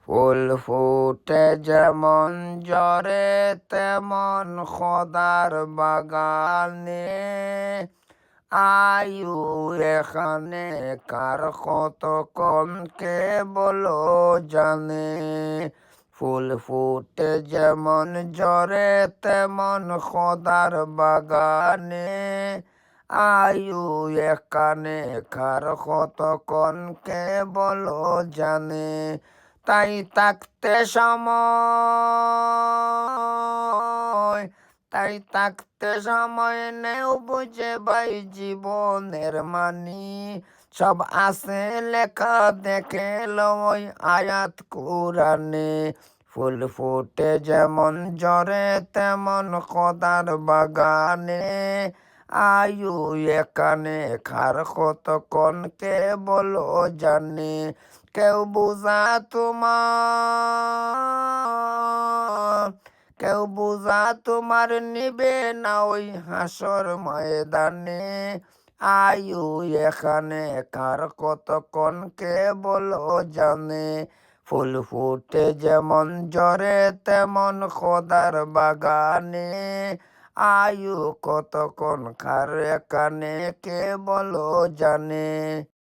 ফুল ফুটে যেমন ঝরে তেমন খোদার বাগানে। আয়ু এখানে কার কতক্ষণ কে বলো জানে। ফুল ফুটে যেমন ঝরে তেমন খোদার বাগানে। আয়ু এখানে কার কতক্ষণ কে বলো জানে। তাই থাকতে সময়, তাই থাকতে সময় নেও বুঝে ভাই জীবনের মানি। সব আছে লেখা দেখে লই আয়াত কুরানে। ফুল ফুটে যেমন ঝরে তেমন খোদার বাগানে। আয়ু এখানে খার কতক্ষণ কে বলো জানে। কেউ বুঝা তোমার, কেউ বুঝা তোমার নিবে না ওই হাসর ময়দানে। আয়ু এখানে কার কতক্ষণ কে বলো জানে। ফুল ফুটে যেমন ঝরে তেমন খোদার বাগানে। আয়ু কতক্ষণ কার এখানে কে বলো জানে।